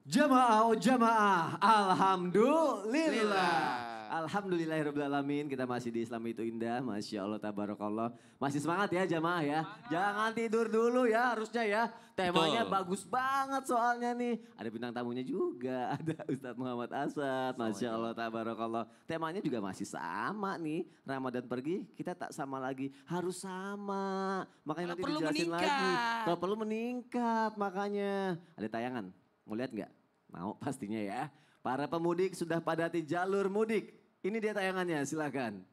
Jamaah, oh jamaah, alhamdulillah. Lillah. Alhamdulillahirrahmanirrahim, kita masih di Islam itu indah, Masya Allah, tabarakallah. Masih semangat ya jamaah ya, jangan tidur dulu ya harusnya ya. Temanya Betul. bagus banget soalnya nih. Ada bintang tamunya juga, ada Ustadz Muhammad Asad, Masya Allah, tabarakallah. Temanya juga masih sama nih, Ramadan pergi kita tak sama lagi, harus sama. Makanya nanti Kalau perlu dijelasin lagi, meningkat. kalau perlu meningkat makanya. Ada tayangan, mau lihat nggak? Mau pastinya ya. Para pemudik sudah padati jalur mudik. Ini dia tayangannya, silakan.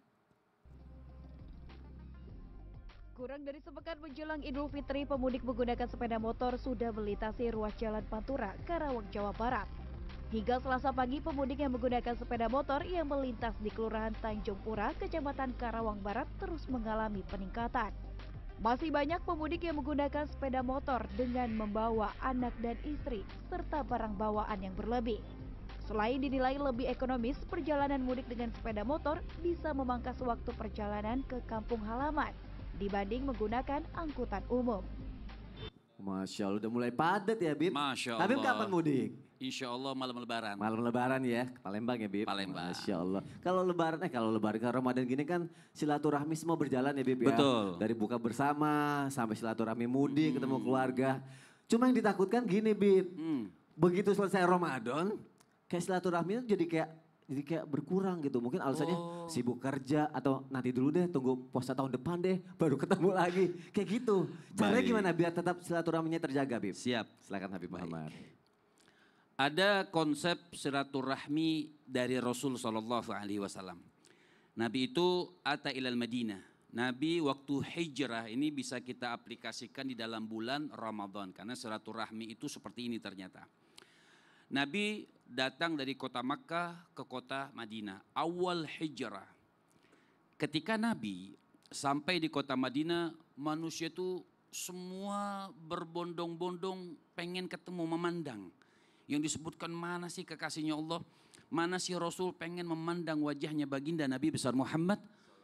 Kurang dari sepekan menjelang Idul Fitri, pemudik menggunakan sepeda motor sudah melintasi ruas jalan Pantura, Karawang, Jawa Barat. Hingga Selasa pagi, pemudik yang menggunakan sepeda motor yang melintas di Kelurahan Tanjung Pura, Kecamatan Karawang Barat terus mengalami peningkatan. Masih banyak pemudik yang menggunakan sepeda motor dengan membawa anak dan istri, serta barang bawaan yang berlebih. Selain dinilai lebih ekonomis, perjalanan mudik dengan sepeda motor bisa memangkas waktu perjalanan ke kampung halaman dibanding menggunakan angkutan umum. Masya Allah, udah mulai padat ya Bib. Masya Habib Allah. kapan mudik? Insya Allah malam lebaran. Malam lebaran ya, ke Palembang ya Bib? Palembang. Masya Allah. Kalau lebaran ke Ramadan gini kan silaturahmi semua berjalan ya Bib ya. Betul. Dari buka bersama sampai silaturahmi mudik, ketemu keluarga. Cuma yang ditakutkan gini Bib, begitu selesai Ramadan, kayak silaturahmi itu jadi kayak berkurang gitu. Mungkin alasannya sibuk kerja atau nanti dulu deh tunggu puasa tahun depan deh baru ketemu lagi. Kayak gitu. Caranya Baik. gimana biar tetap silaturahminya terjaga Bib? Siap. Silakan Habib Muhammad. Ada konsep silaturahmi dari Rasul SAW. Nabi itu ata ilal Madinah. Nabi waktu hijrah ini bisa kita aplikasikan di dalam bulan Ramadan. Karena silaturahmi itu seperti ini ternyata. Nabi datang dari kota Makkah ke kota Madinah. Awal hijrah. Ketika Nabi sampai di kota Madinah, manusia itu semua berbondong-bondong pengen ketemu, memandang. Yang disebutkan mana sih kekasihnya Allah, mana sih Rasul pengen memandang wajahnya baginda Nabi besar Muhammad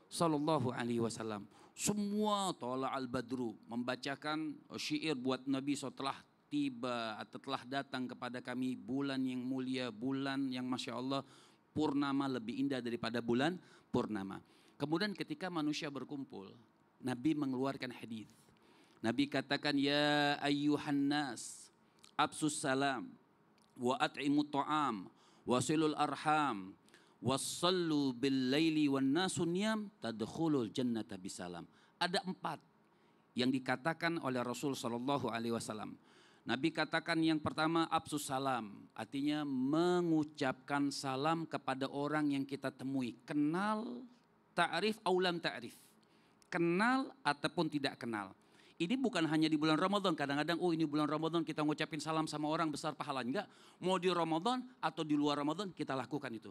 Sallallahu Alaihi Wasallam. Semua tola al-badru membacakan syair buat Nabi setelah tiba atau telah datang kepada kami bulan yang mulia, bulan yang Masya Allah purnama lebih indah daripada bulan purnama. Kemudian ketika manusia berkumpul, Nabi mengeluarkan hadis. Nabi katakan, ya ayyuhan nas, absus salam, wa at'imu ta'am, wasilul arham, wassallu bil laili wan nasu niyam, tadkhulul jannata bisalam. Ada 4 yang dikatakan oleh Rasul sallallahu alaihi wasallam. Nabi katakan yang pertama absus salam, artinya mengucapkan salam kepada orang yang kita temui. Kenal, ta'rif, aulam ta'rif. Kenal ataupun tidak kenal. Ini bukan hanya di bulan Ramadan, kadang-kadang ini bulan Ramadan kita ngucapin salam sama orang besar pahala. Enggak, mau di Ramadan atau di luar Ramadan kita lakukan itu.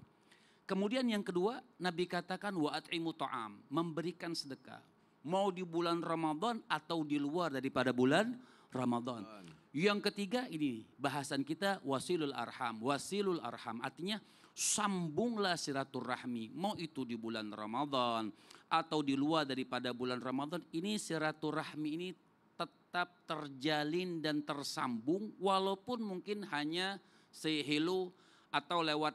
Kemudian yang kedua, Nabi katakan wa at'imu ta'am, memberikan sedekah. Mau di bulan Ramadan atau di luar daripada bulan Ramadan. Yang ketiga ini bahasan kita wasilul arham. Wasilul arham artinya sambunglah silaturahmi. Mau itu di bulan Ramadan atau di luar daripada bulan Ramadan. Ini silaturahmi ini tetap terjalin dan tersambung. Walaupun mungkin hanya say hello atau lewat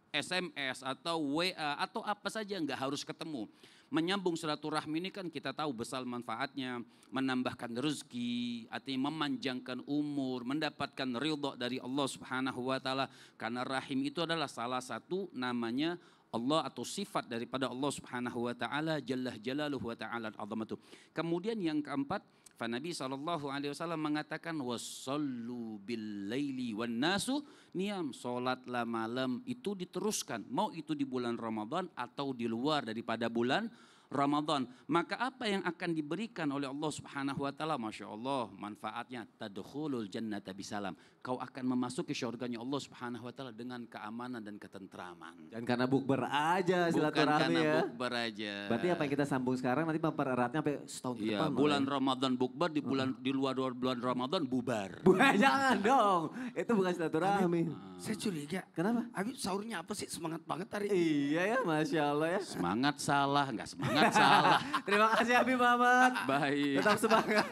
SMS atau WA atau apa saja, nggak harus ketemu. Menyambung silaturahmi ini kan kita tahu besar manfaatnya, menambahkan rezeki, artinya memanjangkan umur, mendapatkan ridha dari Allah Subhanahu wa taala. Karena rahim itu adalah salah satu namanya Allah atau sifat daripada Allah Subhanahu wa taala jalla jalaluhu wa ta'ala azamatu. Kemudian yang keempat, Nabi SAW mengatakan wasallu bil laili wan nasu niyam, salatlah malam itu diteruskan, mau itu di bulan Ramadan atau di luar daripada bulan Ramadan. Maka apa yang akan diberikan oleh Allah Subhanahu wa taala, Masya Allah, manfaatnya tadkhulul jannata bisalam. Kau akan memasuki syurganya Allah Subhanahu wa taala dengan keamanan dan ketentraman. Dan karena bukber aja Bukan silaturahmi karena ya. bukber aja. Berarti apa yang kita sambung sekarang nanti mempereratnya sampai setahun ke Iya, depan. bulan Ramadan bukber, di luar bulan Ramadan bubar. Jangan dong, itu bukan silaturahmi. Saya curiga. Kenapa? Habib sahurnya apa sih? Semangat banget hari ini. Iya ya, Masya Allah ya. Semangat salah, nggak semangat Sangat salah. Terima kasih Habib Muhammad. Baik. Tetap semangat.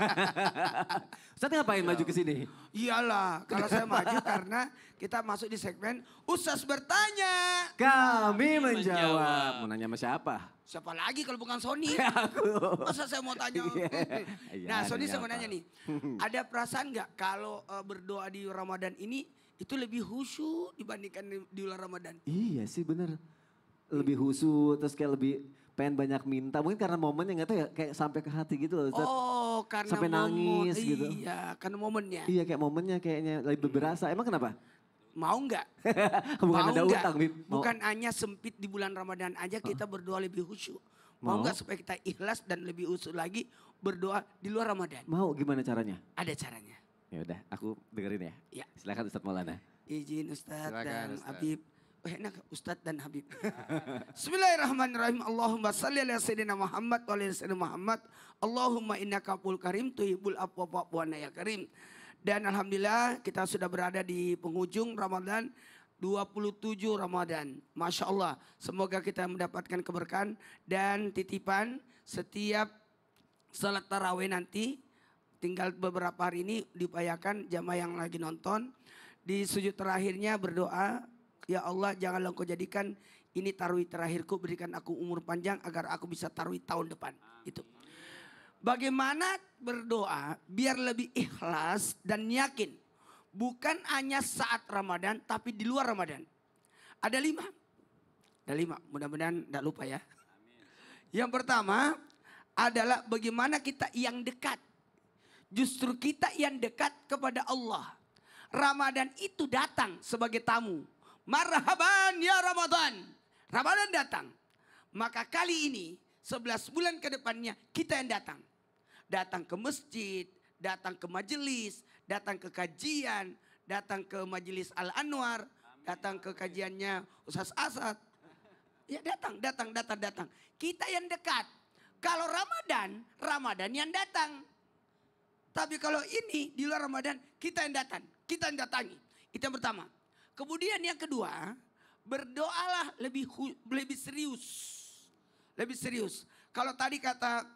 Ustaz ngapain maju ke sini? Iyalah, kalau saya maju karena kita masuk di segmen Ustaz bertanya. Kami menjawab. menjawab. Mau nanya sama siapa? Siapa lagi kalau bukan Sony? Aku. Masa saya mau tanya? Iya, Nah, Sony saya mau apa? nanya nih. Ada perasaan nggak kalau berdoa di Ramadan ini itu lebih khusyuk dibandingkan di luar Ramadan? Iya sih bener. Lebih khusyuk, terus kayak lebih pengen banyak minta. Mungkin karena momennya nggak tahu ya, kayak sampai ke hati gitu loh Ustaz. Oh, karena Sampai nangis gitu. Iya, karena momennya. Iya kayak momennya kayaknya lebih berasa. Emang kenapa? Mau nggak? Bukan Mau ada nggak? utang, Bib. Mau. Bukan hanya sempit di bulan Ramadan aja kita berdoa lebih khusyuk. Mau Mau. nggak supaya kita ikhlas dan lebih khusyuk lagi berdoa di luar Ramadan? Mau gimana caranya? Ada caranya. Ya udah, aku dengerin ya. Ya. Silakan Ustaz Maulana. Izin Ustadz Silakan, dan Ustadz. Habib. Oh, enak Ustadz dan Habib. Bismillahirrahmanirrahim. Allahumma salli ala sayyidina Muhammad wa ala sayyidina Muhammad. Allahumma innaka afuwwul karim tuhibbul afwa fa'fu anna ya karim. Dan alhamdulillah kita sudah berada di penghujung Ramadan 27 Ramadan. Masya Allah. Semoga kita mendapatkan keberkahan dan titipan setiap salat tarawih nanti. Tinggal beberapa hari ini diupayakan jamaah yang lagi nonton. Di sujud terakhirnya berdoa, ya Allah janganlah Engkau jadikan ini tarawih terakhirku, berikan aku umur panjang agar aku bisa tarawih tahun depan. Itu. Bagaimana berdoa biar lebih ikhlas dan yakin. Bukan hanya saat Ramadan tapi di luar Ramadan. Ada 5. Ada 5, mudah-mudahan tidak lupa ya. Yang pertama adalah bagaimana kita yang dekat. Justru kita yang dekat kepada Allah. Ramadan itu datang sebagai tamu. Marhaban ya Ramadan. Ramadan datang. Maka kali ini 11 bulan ke depannya kita yang datang. Datang ke masjid, datang ke majelis, datang ke kajian, datang ke majelis Al-Anwar, datang ke kajiannya Ustaz Asad. Ya datang. Kita yang dekat. Kalau Ramadan, Ramadan yang datang. Tapi kalau ini di luar Ramadan, kita yang datang. Kita yang datangi. Itu yang pertama. Kemudian yang kedua, berdoalah lebih serius. Lebih serius. Kalau tadi kata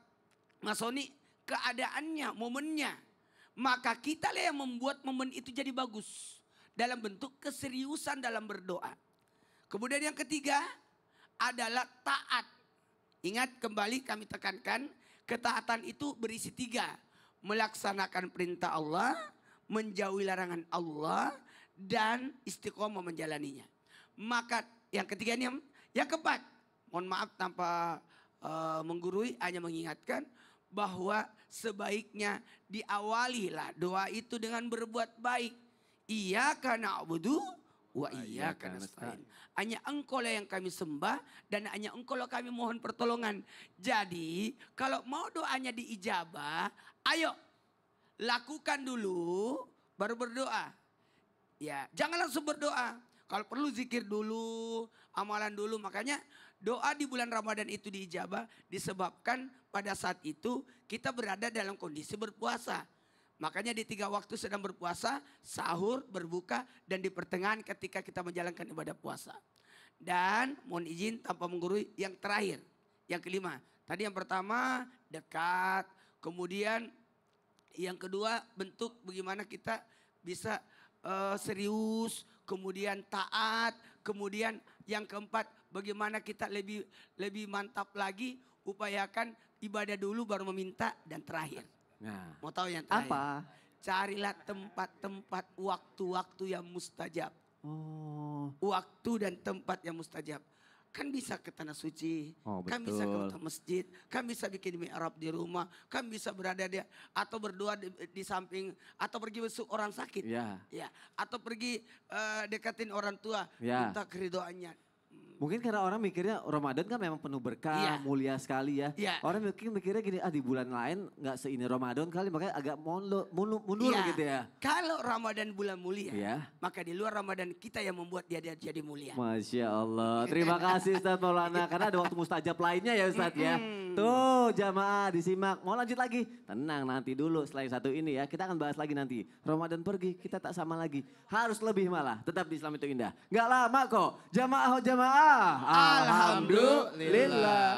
Mas Sony, keadaannya, momennya. Maka kita lah yang membuat momen itu jadi bagus. Dalam bentuk keseriusan dalam berdoa. Kemudian yang ketiga adalah taat. Ingat kembali kami tekankan, ketaatan itu berisi 3. Melaksanakan perintah Allah, menjauhi larangan Allah, dan istiqomah menjalaninya. Maka yang ketiganya, yang keempat, mohon maaf tanpa menggurui, hanya mengingatkan bahwa sebaiknya diawalilah doa itu dengan berbuat baik. Iyyaka na'budu wa iyyaka nasta'in. Hanya Engkau lah yang kami sembah dan hanya Engkau lah kami mohon pertolongan. Jadi kalau mau doanya diijabah, ayo lakukan dulu baru berdoa. Ya, jangan langsung berdoa. Kalau perlu zikir dulu, amalan dulu. Makanya doa di bulan Ramadan itu diijabah disebabkan pada saat itu kita berada dalam kondisi berpuasa. Makanya di 3 waktu sedang berpuasa, sahur, berbuka, dan di pertengahan ketika kita menjalankan ibadah puasa. Dan mohon izin tanpa menggurui yang terakhir, yang kelima. Tadi yang pertama dekat, kemudian yang kedua bentuk bagaimana kita bisa serius, kemudian taat, kemudian yang keempat bagaimana kita lebih mantap lagi upayakan ibadah dulu baru meminta, dan terakhir. Nah, Mau tahu yang terakhir? apa? Carilah tempat-tempat waktu-waktu yang mustajab. Oh, Waktu dan tempat yang mustajab. Kan bisa ke tanah suci, Oh, kan bisa ke betul. masjid, kan bisa bikin mi'rab di rumah, kan bisa berada di atau berdoa di samping, atau pergi besuk orang sakit, ya. ya, atau pergi dekatin orang tua, Ya. minta keridoannya. Mungkin karena orang mikirnya Ramadan kan memang penuh berkah, Iya. mulia sekali ya. Iya. Orang mungkin mikirnya gini, di bulan lain nggak seini Ramadan kali, makanya agak mundur Iya. gitu ya. Kalau Ramadan bulan mulia, Iya. maka di luar Ramadan kita yang membuat dia jadi mulia. Masya Allah. Terima kasih Ustaz Maulana. Karena ada waktu mustajab lainnya ya Ustaz ya. Tuh jamaah disimak. Mau lanjut lagi? Tenang nanti dulu setelah yang satu ini ya. Kita akan bahas lagi nanti. Ramadan pergi kita tak sama lagi. Harus lebih malah. Tetap di Islam itu indah. Nggak lama kok. Jamaah. Alhamdulillah. Alhamdulillah.